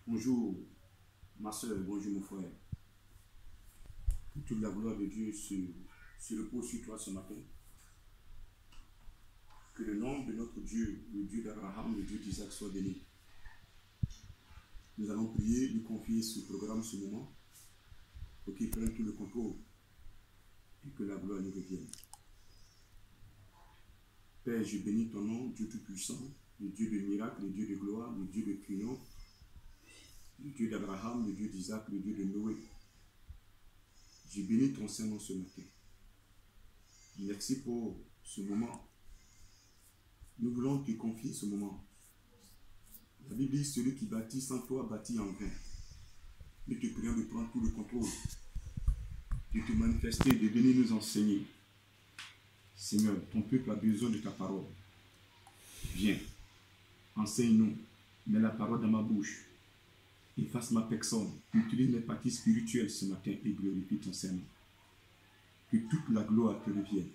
Bonjour ma soeur, bonjour mon frère. Que toute la gloire de Dieu se repose sur toi ce matin. Que le nom de notre Dieu, le Dieu d'Abraham, le Dieu d'Isaac soit béni. Nous allons prier, lui confier ce programme, ce moment, pour qu'il prenne tout le contrôle et que la gloire nous revienne. Père, je bénis ton nom, Dieu Tout-Puissant, le Dieu de miracles, le Dieu de gloire, le Dieu de triomphe, le Dieu d'Abraham, le Dieu d'Isaac, le Dieu de Noé. Je bénis ton Saint-Nom ce matin. Merci pour ce moment. Nous voulons te confier ce moment. La Bible dit, celui qui bâtit sans toi bâtit en vain. Nous te prions de prendre tout le contrôle, de te manifester, de venir nous enseigner. Seigneur, ton peuple a besoin de ta parole. Viens, enseigne-nous, mets la parole dans ma bouche. Efface ma personne, utilise mes parties spirituelles ce matin et glorifie ton Saint-Nom. Que toute la gloire te revienne.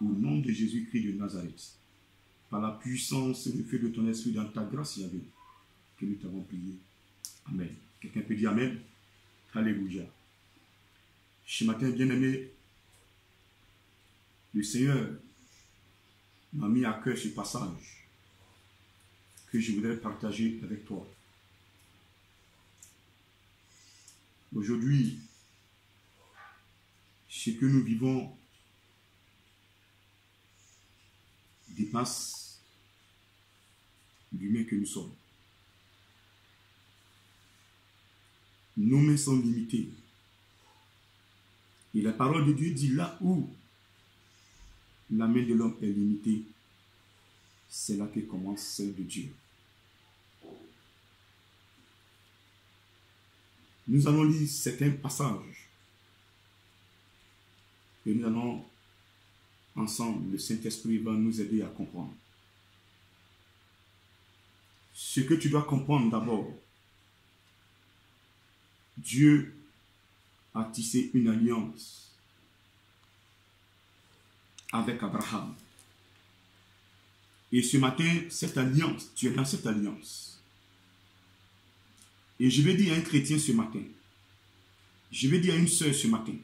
Au nom de Jésus-Christ de Nazareth, par la puissance et le feu de ton esprit dans ta grâce, Yahvé, que nous t'avons prié. Amen. Quelqu'un peut dire Amen? Alléluia. Ce matin, bien-aimé, le Seigneur m'a mis à cœur ce passage que je voudrais partager avec toi. Aujourd'hui, ce que nous vivons dépasse l'humain que nous sommes. Nos mains sont limitées. Et la parole de Dieu dit là où la main de l'homme est limitée, c'est là que commence celle de Dieu. Nous allons lire certains passages et nous allons ensemble, le Saint-Esprit va nous aider à comprendre. Ce que tu dois comprendre d'abord, Dieu a tissé une alliance avec Abraham. Et ce matin, cette alliance, tu es dans cette alliance. Et je vais dire à un chrétien ce matin, je vais dire à une sœur ce matin,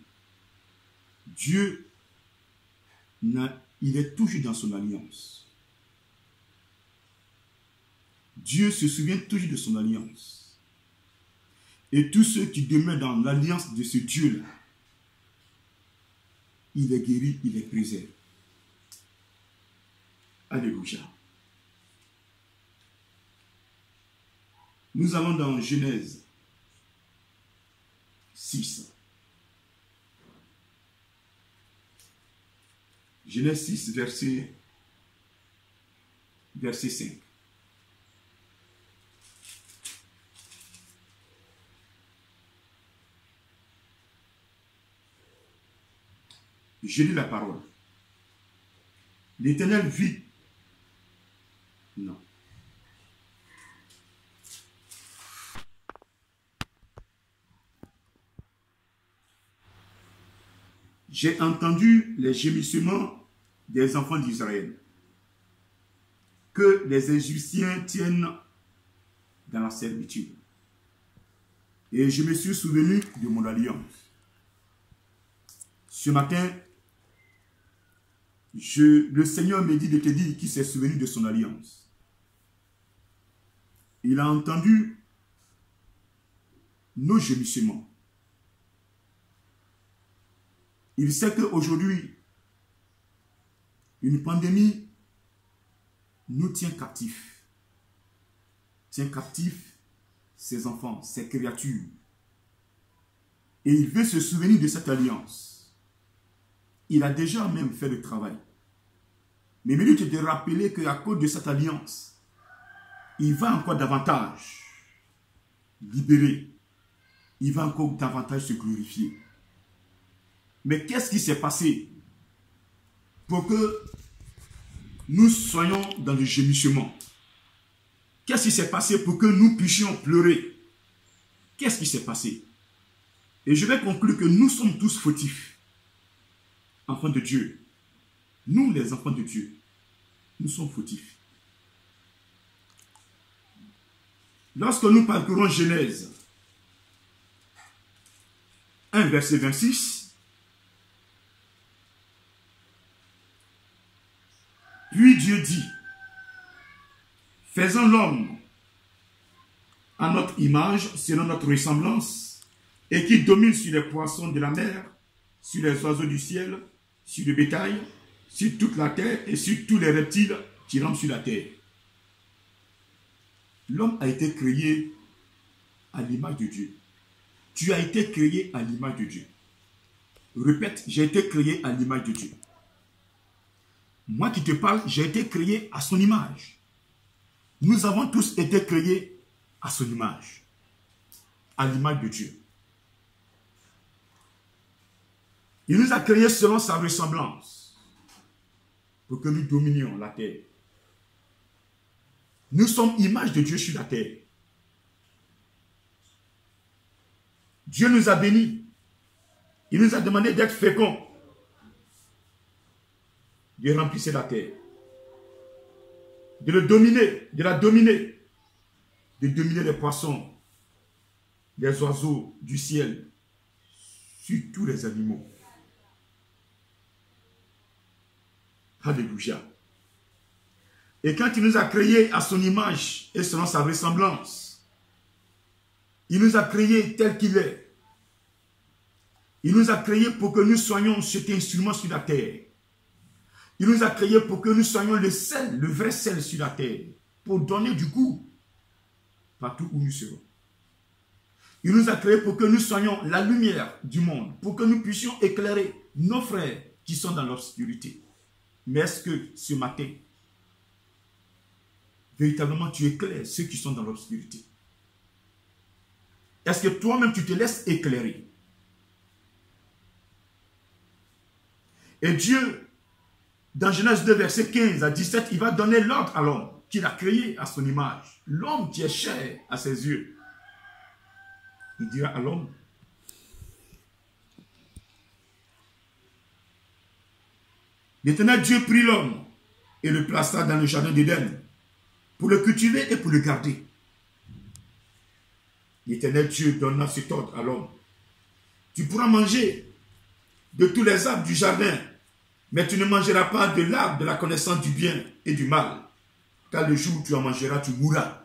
Dieu, il est toujours dans son alliance. Dieu se souvient toujours de son alliance. Et tous ceux qui demeurent dans l'alliance de ce Dieu-là, il est guéri, il est préservé. Alléluia. Nous allons dans Genèse 6. Genèse 6, verset 5. Je lis la parole. L'Éternel vit. Non. J'ai entendu les gémissements des enfants d'Israël, que les Égyptiens tiennent dans la servitude. Et je me suis souvenu de mon alliance. Ce matin, le Seigneur me dit de te dire qu'il s'est souvenu de son alliance. Il a entendu nos gémissements. Il sait qu'aujourd'hui, une pandémie nous tient captifs. Tient captifs ses enfants, ses créatures. Et il veut se souvenir de cette alliance. Il a déjà même fait le travail. Mais il mérite de rappeler qu'à cause de cette alliance, il va encore davantage libérer. Il va encore davantage se glorifier. Mais qu'est-ce qui s'est passé pour que nous soyons dans le gémissement? Qu'est-ce qui s'est passé pour que nous puissions pleurer? Qu'est-ce qui s'est passé? Et je vais conclure que nous sommes tous fautifs. Enfants de Dieu. Nous, les enfants de Dieu, nous sommes fautifs. Lorsque nous parcourons Genèse 1, verset 26, puis Dieu dit, faisons l'homme à notre image, selon notre ressemblance, et qui domine sur les poissons de la mer, sur les oiseaux du ciel, sur le bétail, sur toute la terre et sur tous les reptiles qui rampent sur la terre. L'homme a été créé à l'image de Dieu. Tu as été créé à l'image de Dieu. Répète, j'ai été créé à l'image de Dieu. Moi qui te parle, j'ai été créé à son image. Nous avons tous été créés à son image, à l'image de Dieu. Il nous a créés selon sa ressemblance, pour que nous dominions la terre. Nous sommes image de Dieu sur la terre. Dieu nous a bénis. Il nous a demandé d'être féconds, de remplir la terre, de le dominer, de la dominer, de dominer les poissons, les oiseaux du ciel, sur tous les animaux. Alléluia. Et quand il nous a créés à son image et selon sa ressemblance, il nous a créés tel qu'il est. Il nous a créés pour que nous soyons cet instrument sur la terre. Il nous a créés pour que nous soyons le sel, le vrai sel sur la terre, pour donner du goût partout où nous serons. Il nous a créés pour que nous soyons la lumière du monde, pour que nous puissions éclairer nos frères qui sont dans l'obscurité. Mais est-ce que ce matin, véritablement tu éclaires ceux qui sont dans l'obscurité? Est-ce que toi-même tu te laisses éclairer? Et Dieu, dans Genèse 2, verset 15 à 17, il va donner l'ordre à l'homme qu'il a créé à son image. L'homme qui est cher à ses yeux. Il dira à l'homme, l'Éternel Dieu prit l'homme et le plaça dans le jardin d'Éden pour le cultiver et pour le garder. L'Éternel Dieu donna cet ordre à l'homme. Tu pourras manger de tous les arbres du jardin, mais tu ne mangeras pas de l'arbre de la connaissance du bien et du mal, car le jour où tu en mangeras, tu mourras.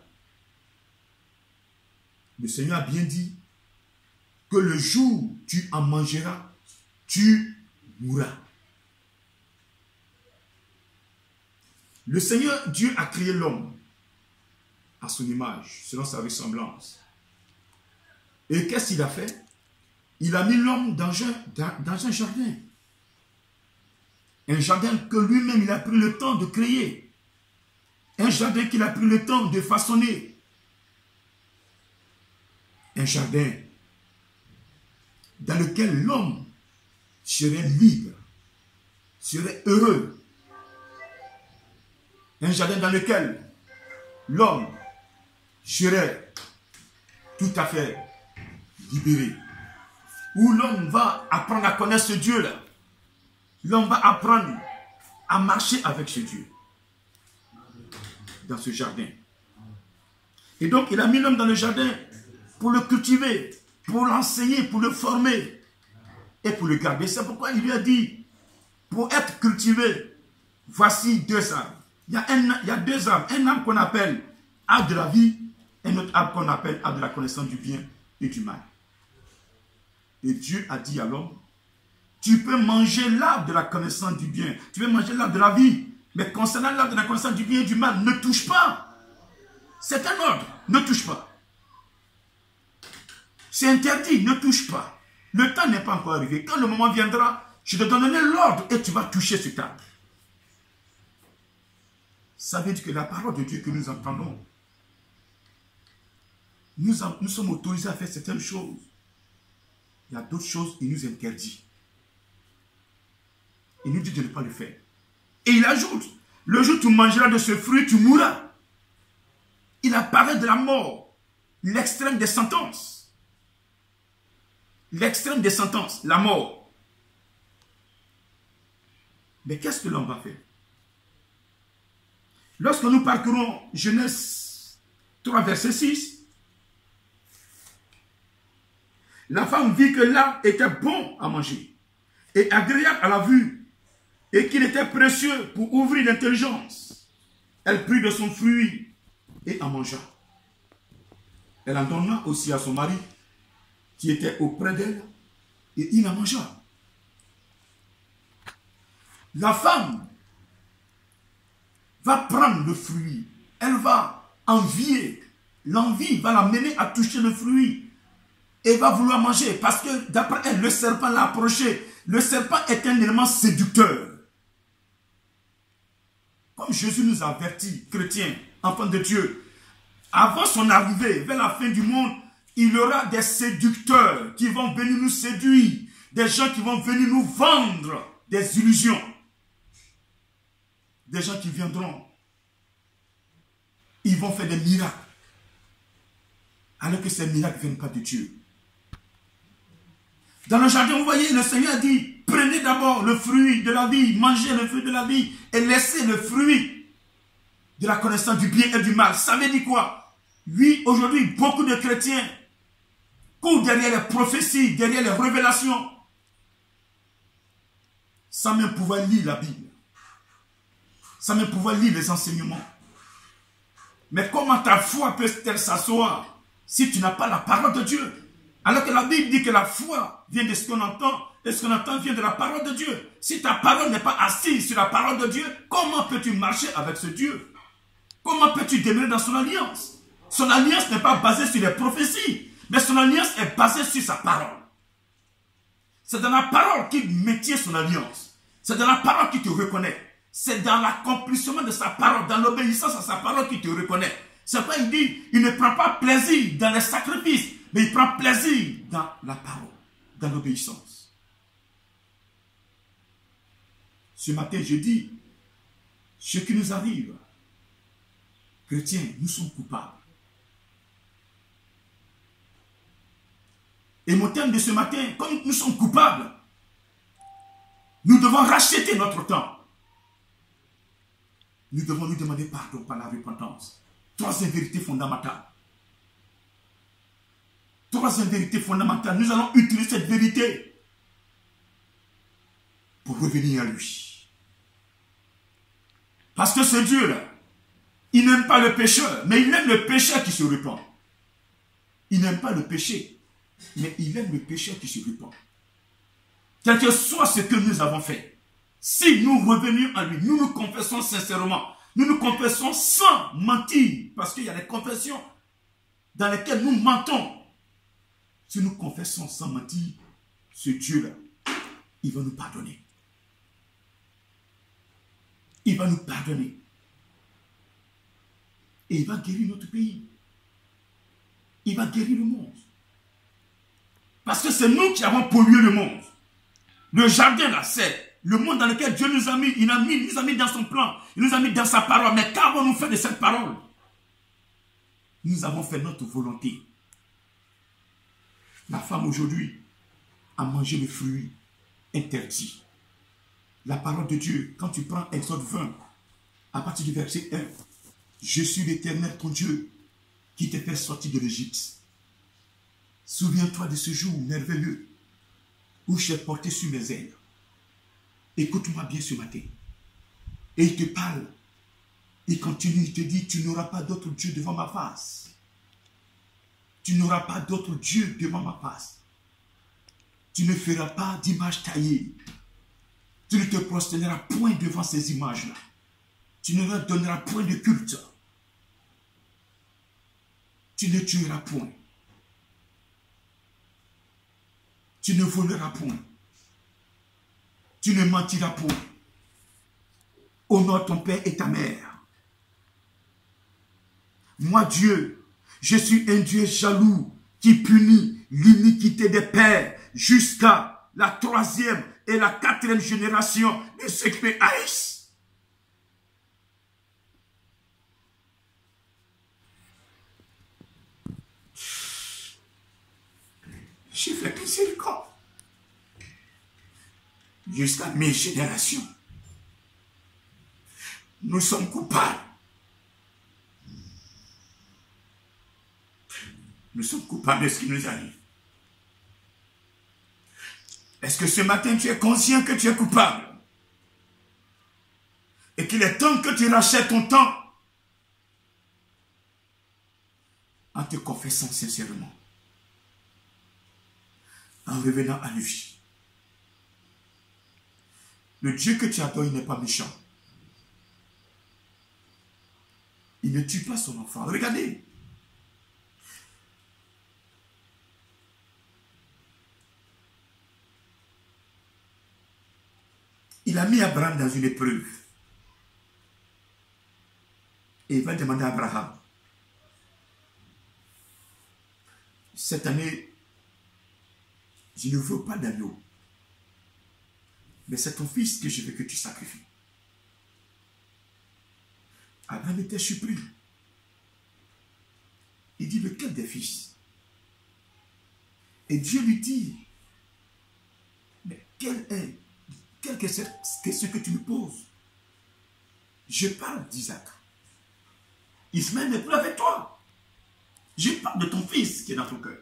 Le Seigneur a bien dit que le jour où tu en mangeras, tu mourras. Le Seigneur Dieu a créé l'homme à son image, selon sa ressemblance. Et qu'est-ce qu'il a fait? Il a mis l'homme dans un jardin. Un jardin que lui-même il a pris le temps de créer. Un jardin qu'il a pris le temps de façonner. Un jardin dans lequel l'homme serait libre, serait heureux. Un jardin dans lequel l'homme serait tout à fait libéré. Où l'homme va apprendre à connaître ce Dieu-là. L'homme va apprendre à marcher avec ce Dieu. Dans ce jardin. Et donc, il a mis l'homme dans le jardin pour le cultiver, pour l'enseigner, pour le former et pour le garder. C'est pourquoi il lui a dit, pour être cultivé, voici deux arbres. Il y a deux arbres. Un arbre qu'on appelle arbre de la vie, et un autre arbre qu'on appelle arbre de la connaissance du bien et du mal. Et Dieu a dit à l'homme, tu peux manger l'arbre de la connaissance du bien, tu peux manger l'arbre de la vie, mais concernant l'arbre de la connaissance du bien et du mal, ne touche pas. C'est un ordre, ne touche pas. C'est interdit, ne touche pas. Le temps n'est pas encore arrivé. Quand le moment viendra, je te donnerai l'ordre et tu vas toucher cet arbre. Ça veut dire que la parole de Dieu que nous entendons, nous sommes autorisés à faire certaines choses. Il y a d'autres choses, il nous interdit. Il nous dit de ne pas le faire. Et il ajoute, le jour où tu mangeras de ce fruit, tu mourras. Il apparaît de la mort, l'extrême des sentences. L'extrême des sentences, la mort. Mais qu'est-ce que l'homme va faire? Lorsque nous parcourons Genèse 3, verset 6, La femme vit que l'arbre était bon à manger et agréable à la vue et qu'il était précieux pour ouvrir l'intelligence. Elle prit de son fruit et en mangea. Elle en donna aussi à son mari qui était auprès d'elle et il en mangea. La femme va prendre le fruit, elle va envier, l'envie va l'amener à toucher le fruit et va vouloir manger parce que d'après elle, le serpent l'a approché. Le serpent est un élément séducteur. Comme Jésus nous a avertis, chrétiens, enfants de Dieu, avant son arrivée, vers la fin du monde, il y aura des séducteurs qui vont venir nous séduire, des gens qui vont venir nous vendre des illusions, des gens qui viendront, ils vont faire des miracles, alors que ces miracles ne viennent pas de Dieu. Dans le jardin, vous voyez, le Seigneur dit, prenez d'abord le fruit de la vie, mangez le fruit de la vie et laissez le fruit de la connaissance du bien et du mal. Ça veut dire quoi? Oui, aujourd'hui, beaucoup de chrétiens courent derrière les prophéties, derrière les révélations, sans même pouvoir lire la Bible, sans même pouvoir lire les enseignements. Mais comment ta foi peut-elle s'asseoir si tu n'as pas la parole de Dieu? Alors que la Bible dit que la foi vient de ce qu'on entend, et ce qu'on entend vient de la parole de Dieu. Si ta parole n'est pas assise sur la parole de Dieu, comment peux-tu marcher avec ce Dieu? Comment peux-tu demeurer dans son alliance? Son alliance n'est pas basée sur les prophéties, mais son alliance est basée sur sa parole. C'est dans la parole qu'il maintient son alliance. C'est dans la parole qu'il te reconnaît. C'est dans l'accomplissement de sa parole, dans l'obéissance à sa parole qu'il te reconnaît. C'est pourquoi il dit, il ne prend pas plaisir dans les sacrifices, mais il prend plaisir dans la parole, dans l'obéissance. Ce matin, je dis, ce qui nous arrive, chrétiens, nous sommes coupables. Et mon thème de ce matin, comme nous sommes coupables, nous devons racheter notre temps. Nous devons lui demander pardon par la repentance. Troisième vérité fondamentale. Troisième vérité fondamentale. Nous allons utiliser cette vérité pour revenir à lui. Parce que ce Dieu-là, il n'aime pas le pécheur, mais il aime le pécheur qui se repent. Il n'aime pas le péché, mais il aime le pécheur qui se repent. Quel que soit ce que nous avons fait, si nous revenions à lui, nous nous confessons sincèrement, nous nous confessons sans mentir, parce qu'il y a des confessions dans lesquelles nous mentons. Si nous confessons sans mentir, ce Dieu-là, il va nous pardonner. Il va nous pardonner. Et il va guérir notre pays. Il va guérir le monde. Parce que c'est nous qui avons pollué le monde. Le jardin là, c'est le monde dans lequel Dieu nous a mis. Il nous a mis dans son plan. Il nous a mis dans sa parole. Mais qu'avons-nous fait de cette parole? Nous avons fait notre volonté. La femme aujourd'hui a mangé le fruit interdit. La parole de Dieu, quand tu prends Exode 20, à partir du verset 1, je suis l'Éternel ton Dieu qui t'ai fait sortir de l'Égypte. Souviens-toi de ce jour merveilleux où je t'ai porté sur mes ailes. Écoute-moi bien ce matin. Et il te parle. Il continue, il te dit, tu n'auras pas d'autre Dieu devant ma face. Tu n'auras pas d'autre Dieu devant ma face. Tu ne feras pas d'image taillée. Tu ne te prosterneras point devant ces images-là. Tu ne leur donneras point de culte. Tu ne tueras point. Tu ne voleras point. Tu ne mentiras point. Honore ton père et ta mère. Moi, Dieu, je suis un Dieu jaloux qui punit l'iniquité des pères jusqu'à la 3e et la 4e génération de ceux qui me haïssent. J'ai fait miséricorde jusqu'à mes générations. Nous sommes coupables. Nous sommes coupables de ce qui nous arrive. Est-ce que ce matin tu es conscient que tu es coupable? Et qu'il est temps que tu rachètes ton temps en te confessant sincèrement, en revenant à lui. Le Dieu que tu adores, il n'est pas méchant. Il ne tue pas son enfant. Regardez. Il a mis Abraham dans une épreuve. Et il va demander à Abraham, cette année, je ne veux pas d'agneau, mais c'est ton fils que je veux que tu sacrifies. Abraham était surpris. Il dit, lequel des fils? Et Dieu lui dit, mais quel est cette question que tu me poses? Je parle d'Isaac. Ismaël n'est plus avec toi. Je parle de ton fils qui est dans ton cœur.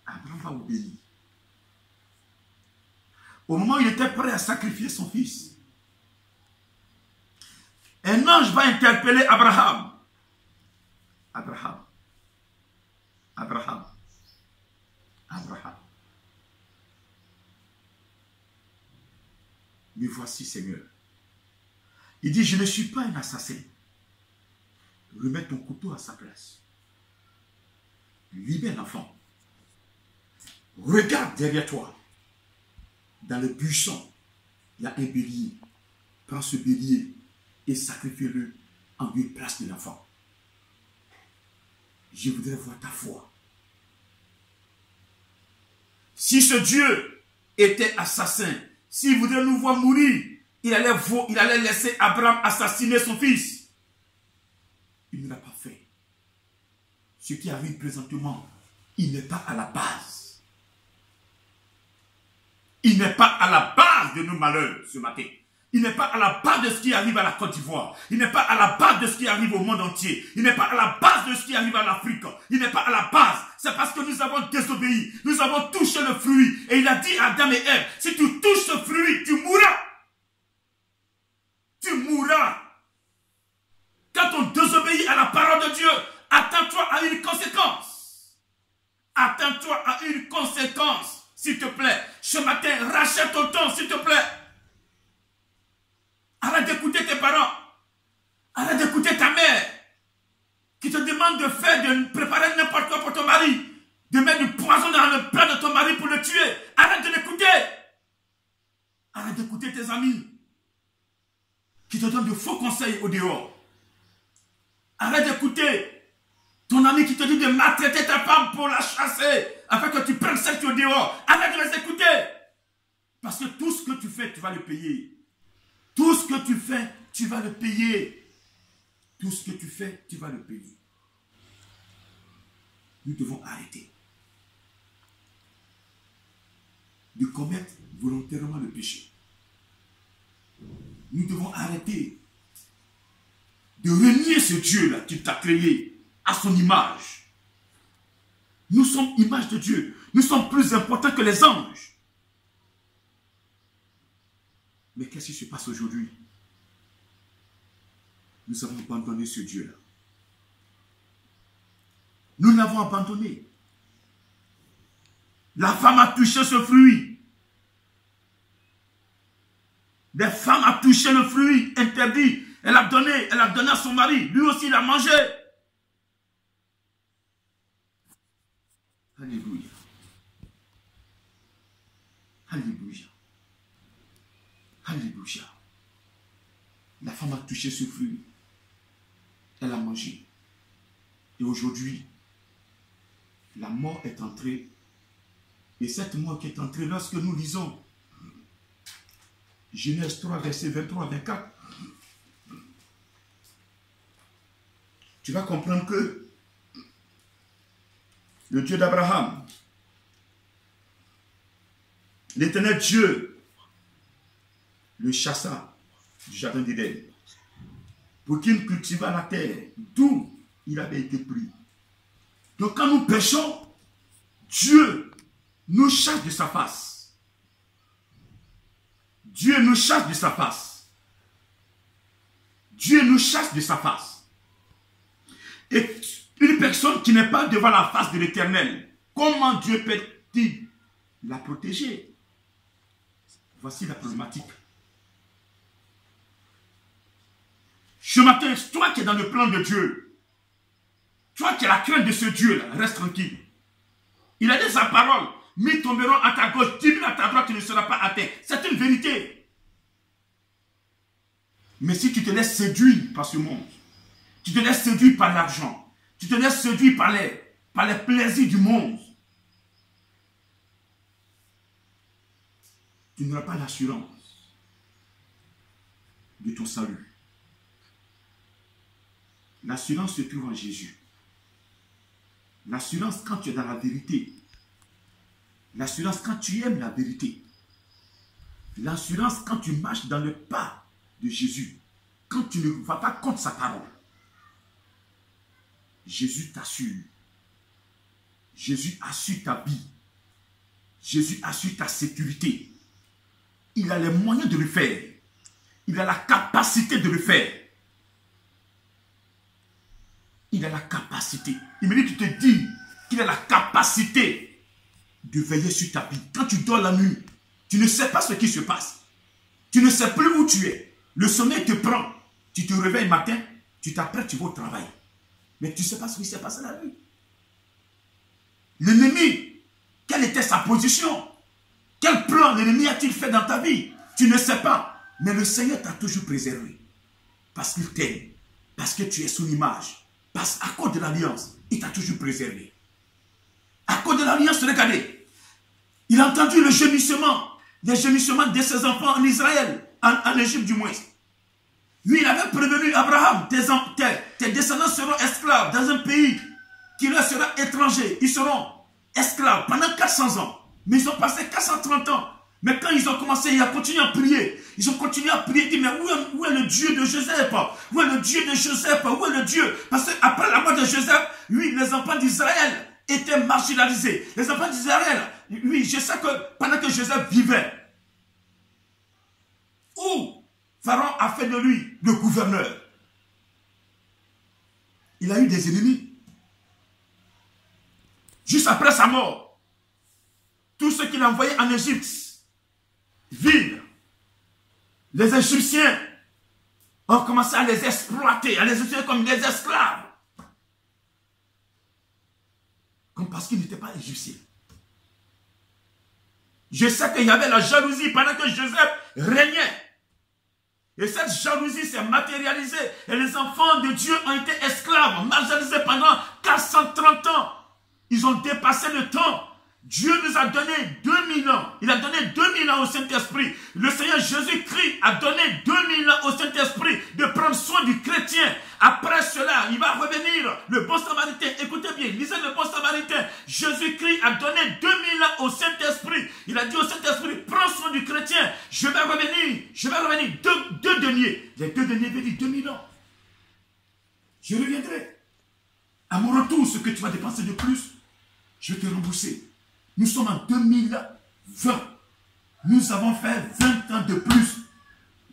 Abraham va obéir. Au moment où il était prêt à sacrifier son fils, un ange va interpeller Abraham. Abraham. Abraham. Abraham. Me voici, Seigneur. Il dit, je ne suis pas un assassin. Remets ton couteau à sa place. Libère l'enfant. Regarde derrière toi. Dans le buisson, il y a un bélier. Prends ce bélier et sacrifie-le en lieu de place de l'enfant. Je voudrais voir ta foi. Si ce Dieu était assassin, s'il voudrait nous voir mourir, il allait laisser Abraham assassiner son fils. Il ne l'a pas fait. Ce qui arrive présentement, il n'est pas à la base. Il n'est pas à la base de nos malheurs ce matin. Il n'est pas à la base de ce qui arrive à la Côte d'Ivoire. Il n'est pas à la base de ce qui arrive au monde entier. Il n'est pas à la base de ce qui arrive à l'Afrique. Il n'est pas à la base. C'est parce que nous avons désobéi. Nous avons touché le fruit. Et il a dit à Adam et Ève, si tu touches ce fruit, tu mourras. Tu mourras. Quand on désobéit à la parole de Dieu, attends-toi à une conséquence. Attends-toi à une conséquence, s'il te plaît. Ce matin, rachète ton temps, s'il te plaît. Arrête d'écouter tes parents. Arrête d'écouter ta mère qui te demande de préparer n'importe quoi pour ton mari. De mettre du poison dans le plat de ton mari pour le tuer. Arrête de l'écouter. Arrête d'écouter tes amis qui te donnent de faux conseils au dehors. Arrête d'écouter ton ami qui te dit de maltraiter ta femme pour la chasser afin que tu prennes celle qui est au dehors. Arrête de les écouter. Parce que tout ce que tu fais, tu vas le payer. Tout ce que tu fais, tu vas le payer. Tout ce que tu fais, tu vas le payer. Nous devons arrêter de commettre volontairement le péché. Nous devons arrêter de renier ce Dieu-là qui t'a créé à son image. Nous sommes image de Dieu. Nous sommes plus importants que les anges. Mais qu'est-ce qui se passe aujourd'hui? Nous avons abandonné ce Dieu-là. Nous l'avons abandonné. La femme a touché ce fruit. La femme a touché le fruit interdit. Elle a donné à son mari. Lui aussi, il a mangé. Alléluia. Alléluia. Alléluia. La femme a touché ce fruit. Elle a mangé. Et aujourd'hui, la mort est entrée. Et cette mort qui est entrée, lorsque nous lisons Genèse 3, verset 23-24, tu vas comprendre que le Dieu d'Abraham, l'Éternel Dieu, le chassa du jardin d'Éden pour qu'il cultivât la terre d'où il avait été pris. Donc quand nous péchons, Dieu nous chasse de sa face. Dieu nous chasse de sa face. Dieu nous chasse de sa face. Et une personne qui n'est pas devant la face de l'Éternel, comment Dieu peut-il la protéger? Voici la problématique. Ce matin, toi qui es dans le plan de Dieu, toi qui as la crainte de ce Dieu-là, reste tranquille. Il a dit sa parole, 1000 tomberont à ta gauche, 10 000 à ta droite, tu ne seras pas atteint. C'est une vérité. Mais si tu te laisses séduire par ce monde, tu te laisses séduire par l'argent, tu te laisses séduire par les plaisirs du monde, tu n'auras pas l'assurance de ton salut. L'assurance se trouve en Jésus. L'assurance quand tu es dans la vérité. L'assurance quand tu aimes la vérité. L'assurance quand tu marches dans le pas de Jésus. Quand tu ne vas pas contre sa parole. Jésus t'assure. Jésus assure ta vie. Jésus assure ta sécurité. Il a les moyens de le faire. Il a la capacité de le faire. Il a la capacité. Il me dit, tu te dis qu'il a la capacité de veiller sur ta vie. Quand tu dors la nuit, tu ne sais pas ce qui se passe. Tu ne sais plus où tu es. Le sommeil te prend. Tu te réveilles le matin, tu t'apprêtes, tu vas au travail. Mais tu ne sais pas ce qui s'est passé la nuit. L'ennemi, quelle était sa position? Quel plan l'ennemi a-t-il fait dans ta vie? Tu ne sais pas. Mais le Seigneur t'a toujours préservé. Parce qu'il t'aime. Parce que tu es son image. Parce qu'à cause de l'alliance, il t'a toujours préservé. À cause de l'alliance, regardez. Il a entendu le gémissement. Les gémissements de ses enfants en Israël. En Égypte du moins. Lui, il avait prévenu Abraham. Tes descendants seront esclaves dans un pays qui leur sera étranger. Ils seront esclaves pendant 400 ans. Mais ils ont passé 430 ans. Mais quand ils ont commencé, ils ont continué à prier. Ils ont continué à prier. Ils disent, mais où est le Dieu de Joseph? Où est le Dieu de Joseph? Où est le Dieu? Parce qu'après la mort de Joseph, oui, les enfants d'Israël étaient marginalisés. Les enfants d'Israël, oui, je sais que pendant que Joseph vivait, où Pharaon a fait de lui le gouverneur. Il a eu des ennemis. Juste après sa mort, tous ceux qu'il a envoyés en Égypte, vivre, les Égyptiens ont commencé à les exploiter, à les utiliser comme des esclaves. Comme parce qu'ils n'étaient pas Égyptiens. Je sais qu'il y avait la jalousie pendant que Joseph régnait. Et cette jalousie s'est matérialisée. Et les enfants de Dieu ont été esclaves, marginalisés pendant 430 ans. Ils ont dépassé le temps. Dieu nous a donné 2000 ans. Il a donné 2000 ans au Saint-Esprit. Le Seigneur Jésus-Christ a donné 2000 ans au Saint-Esprit de prendre soin du chrétien. Après cela, il va revenir. Le bon samaritain, écoutez bien, lisez le bon samaritain. Jésus-Christ a donné 2000 ans au Saint-Esprit. Il a dit au Saint-Esprit, prends soin du chrétien. Je vais revenir. Deux deniers. Les 2 deniers veulent dire 2000 ans. Je reviendrai. À mon retour, ce que tu vas dépenser de plus, je vais te rembourser. Nous sommes en 2020. Nous avons fait 20 ans de plus.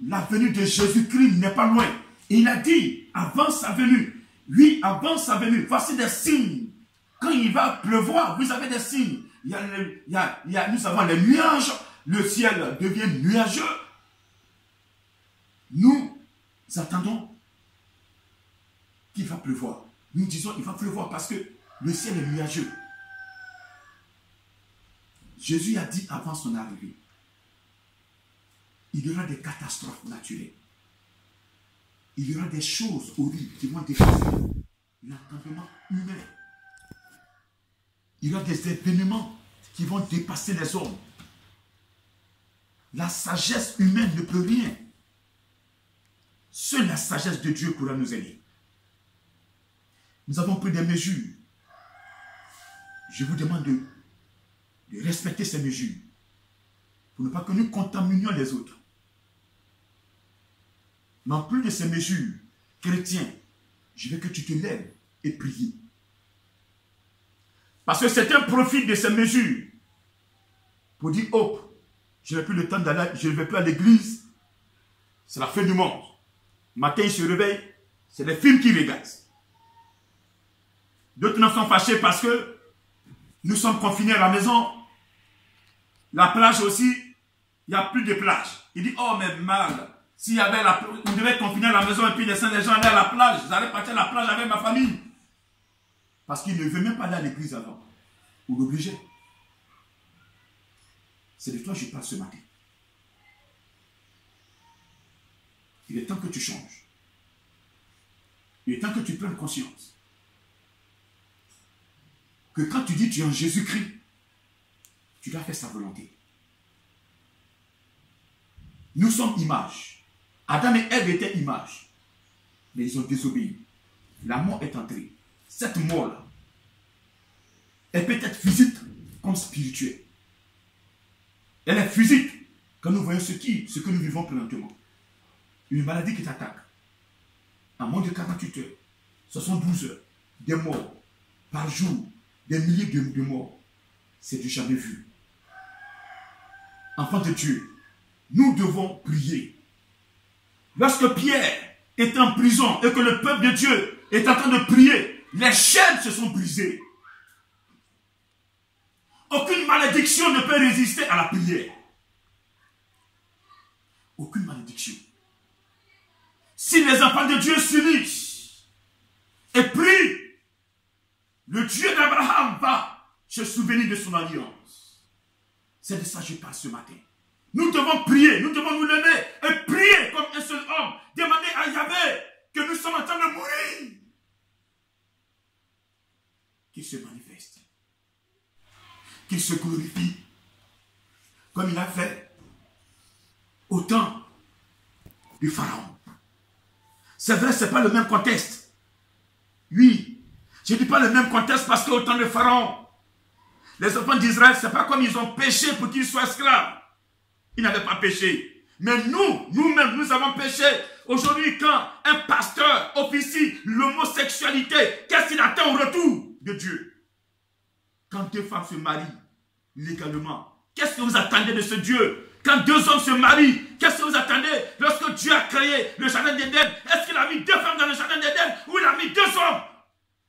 La venue de Jésus-Christ n'est pas loin. Et il a dit, avant sa venue, oui, avant sa venue, voici des signes. Quand il va pleuvoir, vous avez des signes. Nous avons les nuages, le ciel devient nuageux. Nous attendons qu'il va pleuvoir. Nous disons, il va pleuvoir parce que le ciel est nuageux. Jésus a dit avant son arrivée, il y aura des catastrophes naturelles. Il y aura des choses horribles qui vont dépasser l'entendement humain. Il y aura des événements qui vont dépasser les hommes. La sagesse humaine ne peut rien. Seule la sagesse de Dieu pourra nous aider. Nous avons pris des mesures. Je vous demande de respecter ces mesures pour ne pas que nous contaminions les autres. Mais en plus de ces mesures, chrétiens, je veux que tu te lèves et pries. Parce que certains profitent de ces mesures pour dire, oh, je n'ai plus le temps d'aller, je ne vais plus à l'église. C'est la fin du monde. Matin, il se réveille, c'est des films qu'il regarde. D'autres nous sont fâchés parce que nous sommes confinés à la maison. La plage aussi, il n'y a plus de plage. Il dit, oh, mais mal. S'il y avait la plage, on devait confiner à la maison et puis laisser les gens aller à la plage. J'allais partir à la plage avec ma famille. Parce qu'il ne veut même pas aller à l'église avant. Ou l'obliger. C'est de toi que je parle ce matin. Il est temps que tu changes. Il est temps que tu prennes conscience. Que quand tu dis tu es en Jésus-Christ, tu dois faire sa volonté. Nous sommes images. Adam et Ève étaient images. Mais ils ont désobéi. La mort est entrée. Cette mort-là, elle peut être physique comme spirituelle. Elle est physique quand nous voyons ce que nous vivons présentement. Une maladie qui t'attaque. En moins de 48 heures, 72 heures, des morts par jour, des milliers de morts. C'est du jamais vu. Enfants de Dieu, nous devons prier. Lorsque Pierre est en prison et que le peuple de Dieu est en train de prier, les chaînes se sont brisées. Aucune malédiction ne peut résister à la prière. Aucune malédiction. Si les enfants de Dieu s'unissent et prient, le Dieu d'Abraham va se souvenir de son alliance. C'est de ça que je parle ce matin. Nous devons prier, nous devons nous lever et prier comme un seul homme. Demander à Yahvé que nous sommes en train de mourir. Qu'il se manifeste. Qu'il se glorifie. Comme il a fait au temps du Pharaon. C'est vrai, ce n'est pas le même contexte. Oui, je ne dis pas le même contexte parce qu'au temps de Pharaon, les enfants d'Israël, ce n'est pas comme ils ont péché pour qu'ils soient esclaves. Ils n'avaient pas péché. Mais nous-mêmes, nous avons péché. Aujourd'hui, quand un pasteur officie l'homosexualité, qu'est-ce qu'il attend au retour de Dieu? Quand deux femmes se marient légalement, qu'est-ce que vous attendez de ce Dieu? Quand deux hommes se marient, qu'est-ce que vous attendez? Lorsque Dieu a créé le jardin d'Éden, est-ce qu'il a mis deux femmes dans le jardin d'Éden ou il a mis deux hommes?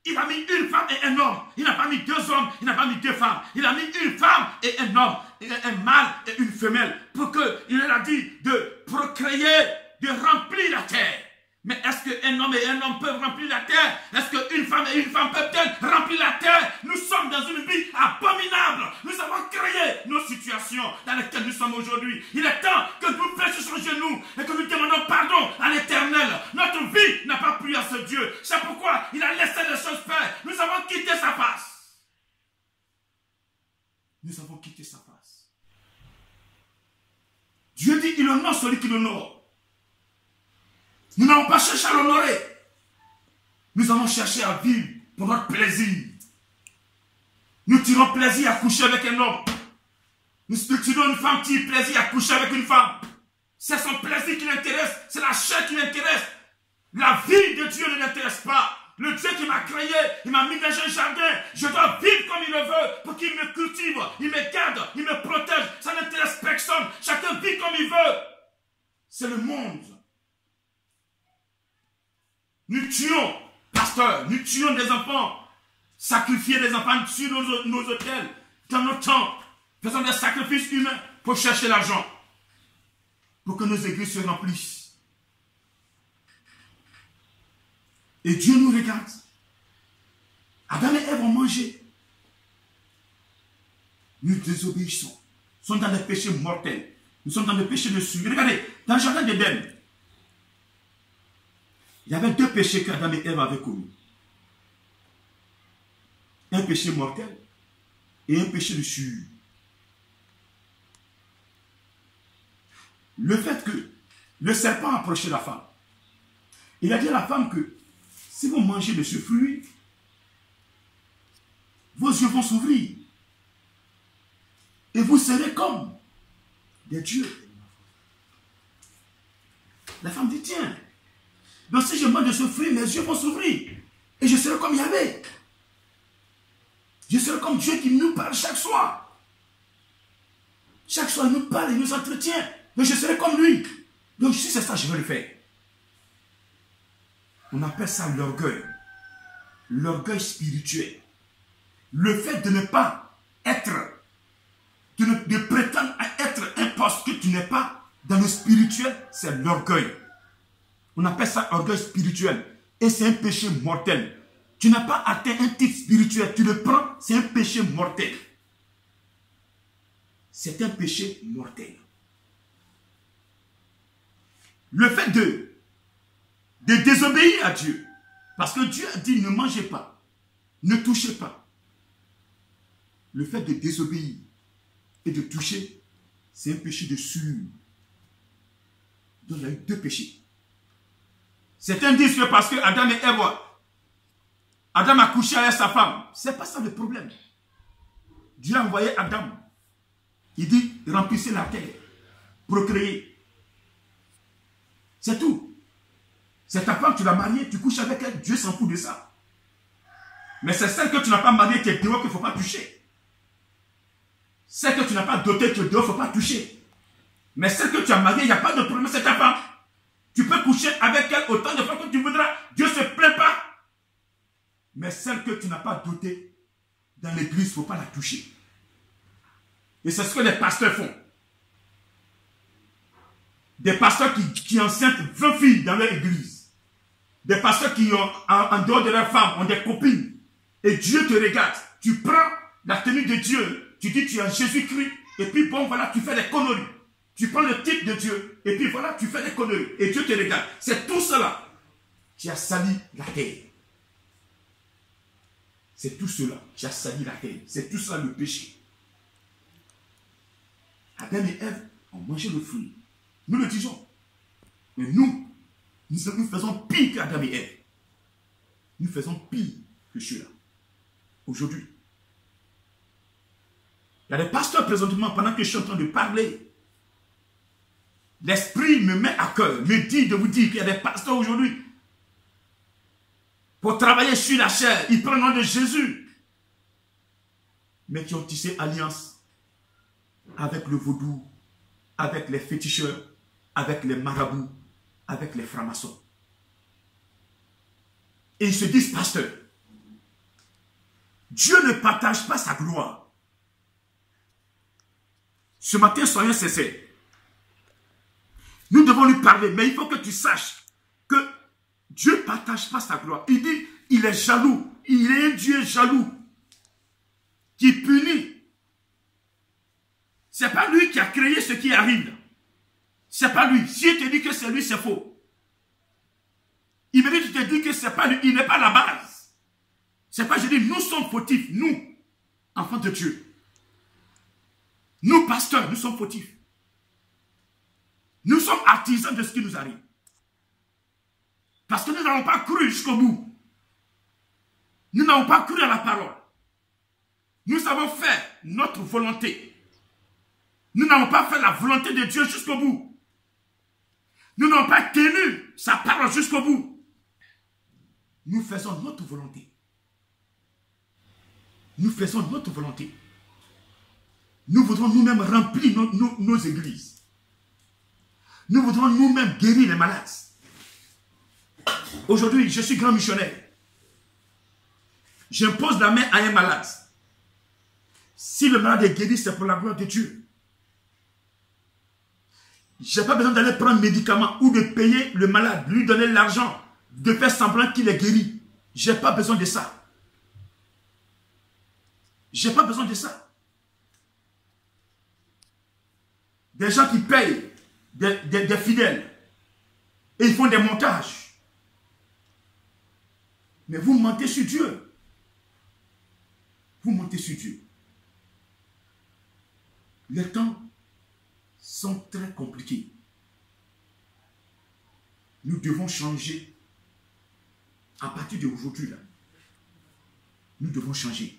Il a mis une femme et un homme. Il n'a pas mis deux hommes, il n'a pas mis deux femmes. Il a mis une femme et un homme, un mâle et une femelle, pour qu'il leur a dit de procréer, de remplir la terre. Mais est-ce qu'un homme et un homme peuvent remplir la terre? Est-ce qu'une femme et une femme peuvent-elles remplir la terre? Nous sommes dans une vie abominable. Nous avons créé nos situations dans lesquelles nous sommes aujourd'hui. Il est temps que nous fléchissions sur nos genoux et que nous demandons pardon à l'Éternel. Notre vie n'a pas plu à ce Dieu. C'est pourquoi il a laissé les choses faire. Nous avons quitté sa face. Nous avons quitté sa face. Dieu dit il honore celui qui l'honore. Nous n'avons pas cherché à l'honorer. Nous avons cherché à vivre pour notre plaisir. Nous tirons plaisir à coucher avec un homme. Nous tirons une femme qui tire plaisir à coucher avec une femme. C'est son plaisir qui l'intéresse. C'est la chair qui l'intéresse. La vie de Dieu ne l'intéresse pas. Le Dieu qui m'a créé, il m'a mis dans un jardin. Je dois vivre comme il le veut pour qu'il me cultive, il me garde, il me protège. Ça n'intéresse personne. Chacun vit comme il veut. C'est le monde. Nous tuons, pasteur, nous tuons des enfants, sacrifier des enfants sur nos hôtels, dans nos temps, faisons des sacrifices humains pour chercher l'argent, pour que nos églises se remplissent. Et Dieu nous regarde. Adam et Ève ont mangé. Nous désobéissons. Nous sommes dans des péchés mortels. Nous sommes dans des péchés de suie. Regardez, dans le jardin d'Éden, il y avait deux péchés qu'Adam et Ève avaient commis. Un péché mortel et un péché de souillure. Le fait que le serpent approchait la femme, il a dit à la femme que si vous mangez de ce fruit, vos yeux vont s'ouvrir et vous serez comme des dieux. La femme dit, tiens, donc si je mange de ce fruit, mes yeux vont s'ouvrir. Et je serai comme Yahvé. Je serai comme Dieu qui nous parle chaque soir. Chaque soir, il nous parle, il nous entretient. Donc je serai comme lui. Donc si c'est ça, je vais le faire. On appelle ça l'orgueil. L'orgueil spirituel. Le fait de ne pas être, de prétendre à être un poste que tu n'es pas dans le spirituel, c'est l'orgueil. On appelle ça orgueil spirituel. Et c'est un péché mortel. Tu n'as pas atteint un titre spirituel, tu le prends, c'est un péché mortel. C'est un péché mortel. Le fait de désobéir à Dieu, parce que Dieu a dit ne mangez pas, ne touchez pas. Le fait de désobéir et de toucher, c'est un péché de souillure. Donc il y a eu deux péchés. Certains disent que parce que Adam et Ève, Adam a couché avec sa femme. Ce n'est pas ça le problème. Dieu a envoyé Adam. Il dit remplissez la terre, procréer. C'est tout. C'est ta femme, tu l'as mariée, tu couches avec elle, Dieu s'en fout de ça. Mais c'est celle que tu n'as pas mariée qui est dehors qu'il ne faut pas toucher. Celle que tu n'as pas dotée qui est dehors, il ne faut pas toucher. Mais celle que tu as mariée, il n'y a pas de problème, c'est ta femme. Tu peux coucher avec elle autant de fois que tu voudras. Dieu ne se plaint pas. Mais celle que tu n'as pas dotée, dans l'église, il ne faut pas la toucher. Et c'est ce que les pasteurs font. Des pasteurs qui enceintent 20 filles dans leur église. Des pasteurs qui, en dehors de leur femme, ont des copines. Et Dieu te regarde. Tu prends la tenue de Dieu. Tu dis tu es Jésus-Christ. Et puis bon, voilà, tu fais des conneries. Tu prends le titre de Dieu. Et puis voilà, tu fais des conneries. Et Dieu te regarde. C'est tout cela qui a sali la terre. C'est tout cela qui a sali la terre. C'est tout ça le péché. Adam et Ève ont mangé le fruit. Nous le disons. Mais nous faisons pire qu'Adam et Ève. Nous faisons pire que ceux-là. Aujourd'hui. Il y a des pasteurs présentement, pendant que je suis en train de parler, l'esprit me met à cœur, me dit de vous dire qu'il y a des pasteurs aujourd'hui, pour travailler sur la chair, ils prennent le nom de Jésus, mais qui ont tissé alliance avec le vaudou, avec les féticheurs, avec les marabouts, avec les francs-maçons. Et ils se disent pasteurs. Dieu ne partage pas sa gloire. Ce matin, soyons sincères. Nous devons lui parler, mais il faut que tu saches que Dieu ne partage pas sa gloire. Il dit, il est jaloux. Il est un Dieu jaloux qui punit. Ce n'est pas lui qui a créé ce qui arrive. Ce n'est pas lui. Si il te dit que c'est lui, c'est faux. Il mérite de te dire que ce n'est pas lui. Il n'est pas la base. C'est pas, je dis, nous sommes fautifs. Nous, enfants de Dieu. Nous, pasteurs, nous sommes fautifs. Nous sommes artisans de ce qui nous arrive. Parce que nous n'avons pas cru jusqu'au bout. Nous n'avons pas cru à la parole. Nous avons fait notre volonté. Nous n'avons pas fait la volonté de Dieu jusqu'au bout. Nous n'avons pas tenu sa parole jusqu'au bout. Nous faisons notre volonté. Nous faisons notre volonté. Nous voudrons nous-mêmes remplir nos églises. Nous voudrons nous-mêmes guérir les malades. Aujourd'hui, je suis grand missionnaire. J'impose la main à un malade. Si le malade est guéri, c'est pour la gloire de Dieu. Je n'ai pas besoin d'aller prendre un médicament ou de payer le malade, lui donner l'argent, de faire semblant qu'il est guéri. Je n'ai pas besoin de ça. Je n'ai pas besoin de ça. Des gens qui payent des fidèles et ils font des montages. Mais vous mentez sur Dieu. Vous mentez sur Dieu. Les temps sont très compliqués. Nous devons changer. À partir d'aujourd'hui, là, nous devons changer.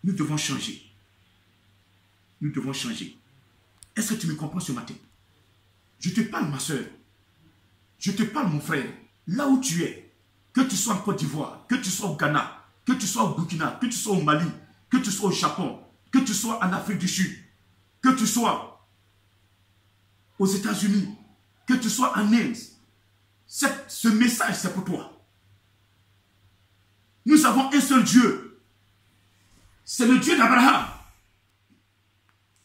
Nous devons changer. Nous devons changer. Est-ce que tu me comprends ce matin? Je te parle, ma soeur. Je te parle, mon frère. Là où tu es, que tu sois en Côte d'Ivoire, que tu sois au Ghana, que tu sois au Burkina, que tu sois au Mali, que tu sois au Japon, que tu sois en Afrique du Sud, que tu sois aux États-Unis, que tu sois en Inde, ce message, c'est pour toi. Nous avons un seul Dieu. C'est le Dieu d'Abraham.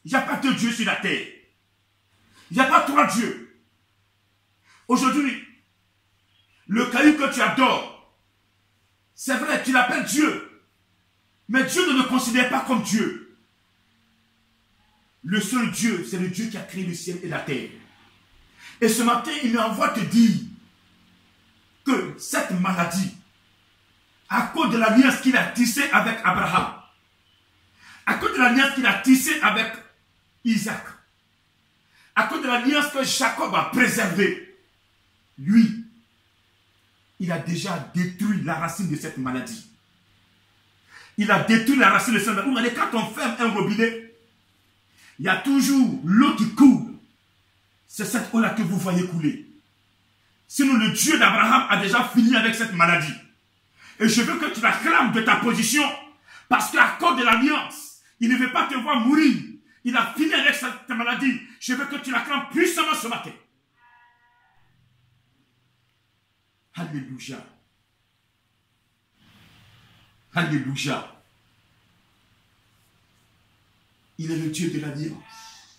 Il n'y a pas deux dieux sur la terre. Il n'y a pas trois dieux. Aujourd'hui, le caillou que tu adores, c'est vrai, tu l'appelles Dieu. Mais Dieu ne le considère pas comme Dieu. Le seul Dieu, c'est le Dieu qui a créé le ciel et la terre. Et ce matin, il m'envoie te dire que cette maladie, à cause de l'alliance qu'il a tissée avec Abraham, à cause de l'alliance qu'il a tissée avec Isaac, à cause de l'alliance que Jacob a préservée, lui, il a déjà détruit la racine de cette maladie. Il a détruit la racine de cette maladie. Vous regardez, quand on ferme un robinet, il y a toujours l'eau qui coule. C'est cette eau-là que vous voyez couler. Sinon, le Dieu d'Abraham a déjà fini avec cette maladie. Et je veux que tu la clames de ta position, parce qu'à cause de l'alliance, il ne veut pas te voir mourir. Il a fini avec cette maladie. Je veux que tu la clames puissamment ce matin. Alléluia. Alléluia. Il est le Dieu de l'alliance.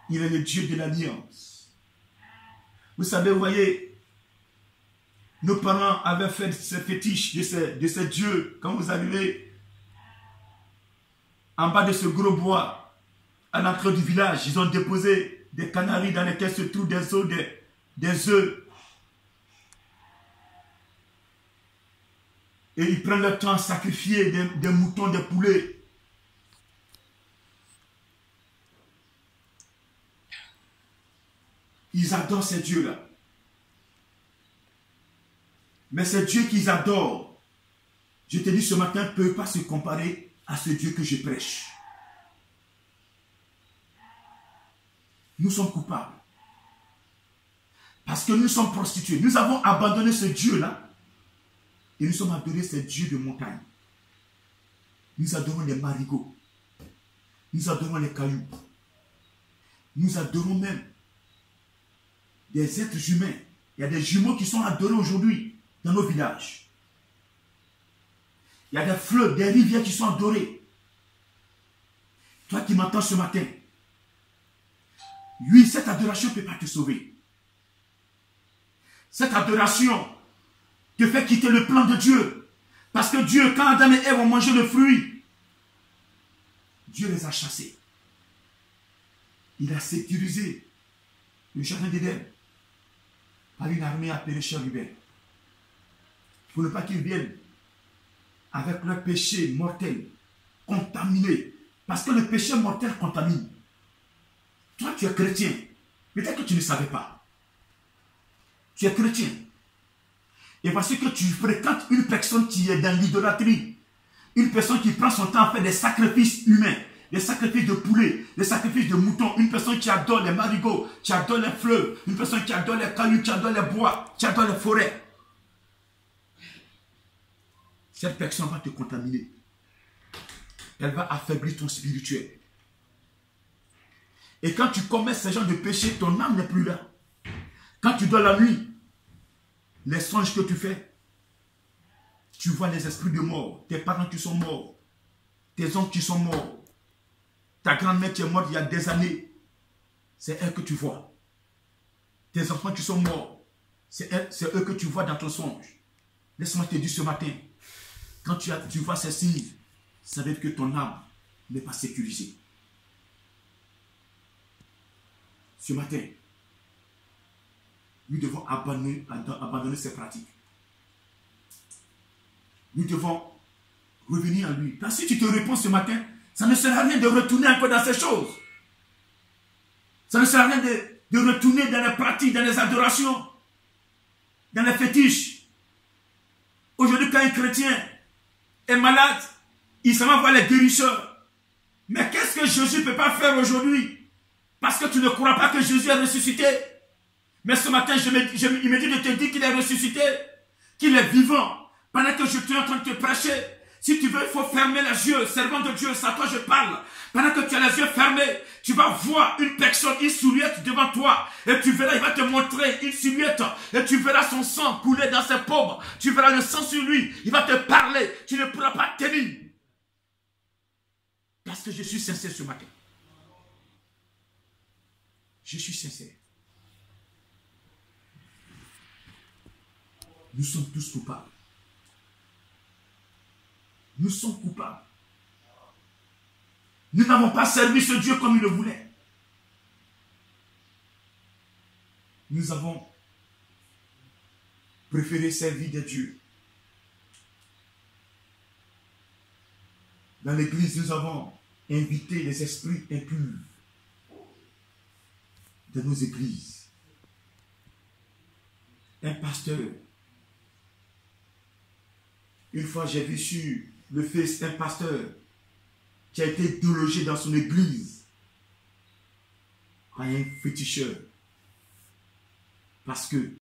Il est le Dieu de l'alliance. Vous savez, vous voyez, nos parents avaient fait ces fétiches de ces dieux. Quand vous arrivez en bas de ce gros bois, à l'entrée du village, ils ont déposé des canaris dans lesquels se trouvent des œufs. Et ils prennent le temps à sacrifier des moutons, des poulets. Ils adorent ces dieux-là. Mais ces dieux qu'ils adorent, je te dis ce matin, ne peuvent pas se comparer à ce Dieu que je prêche. Nous sommes coupables. Parce que nous sommes prostitués. Nous avons abandonné ce Dieu-là. Et nous sommes adorés ces dieux de montagne. Nous adorons les marigots. Nous adorons les cailloux. Nous adorons même des êtres humains. Il y a des jumeaux qui sont adorés aujourd'hui dans nos villages. Il y a des fleuves, des rivières qui sont adorées. Toi qui m'entends ce matin, oui, cette adoration ne peut pas te sauver. Cette adoration te fait quitter le plan de Dieu. Parce que Dieu, quand Adam et Ève ont mangé le fruit, Dieu les a chassés. Il a sécurisé le jardin d'Éden par une armée appelée chérubins. Pour ne pas qu'ils viennent avec leur péché mortel, contaminé. Parce que le péché mortel contamine. Toi, tu es chrétien. Peut-être que tu ne savais pas. Tu es chrétien. Et parce que tu fréquentes une personne qui est dans l'idolâtrie, une personne qui prend son temps à faire des sacrifices humains, des sacrifices de poulets, des sacrifices de moutons, une personne qui adore les marigots, qui adore les fleuves, une personne qui adore les cailloux, qui adore les bois, qui adore les forêts. Cette personne va te contaminer. Elle va affaiblir ton spirituel. Et quand tu commets ce genre de péché, ton âme n'est plus là. Quand tu dors la nuit, les songes que tu fais, tu vois les esprits de mort, tes parents qui sont morts, tes oncles qui sont morts, ta grand-mère qui est morte il y a des années, c'est elle que tu vois. Tes enfants qui sont morts, c'est eux que tu vois dans ton songe. Laisse-moi te dire ce matin, quand tu vois ces signes, ça veut dire que ton âme n'est pas sécurisée. Ce matin, nous devons abandonner ces pratiques. Nous devons revenir à lui. Parce que si tu te réponds ce matin, ça ne sert à rien de retourner encore dans ces choses. Ça ne sert à rien de retourner dans les pratiques, dans les adorations, dans les fétiches. Aujourd'hui, quand un chrétien est malade, il s'en va voir les guérisseurs. Mais qu'est-ce que Jésus ne peut pas faire aujourd'hui? Parce que tu ne crois pas que Jésus est ressuscité. Mais ce matin, il me dit de te dire qu'il est ressuscité, qu'il est vivant. Pendant que je suis en train de te prêcher, Si tu veux, il faut fermer les yeux. Servant de Dieu, c'est à toi je parle. Pendant que tu as les yeux fermés, tu vas voir une personne, une silhouette devant toi. Et tu verras, il va te montrer une silhouette. Et tu verras son sang couler dans ses paumes. Tu verras le sang sur lui. Il va te parler. Tu ne pourras pas tenir. Parce que je suis sincère ce matin. Je suis sincère. Nous sommes tous coupables. Nous sommes coupables. Nous n'avons pas servi ce Dieu comme il le voulait. Nous avons préféré servir des dieux. Dans l'église, nous avons invité les esprits impurs de nos églises. Un pasteur. Une fois, j'ai vu sur le Face un pasteur qui a été délogé dans son église par un féticheur. Parce que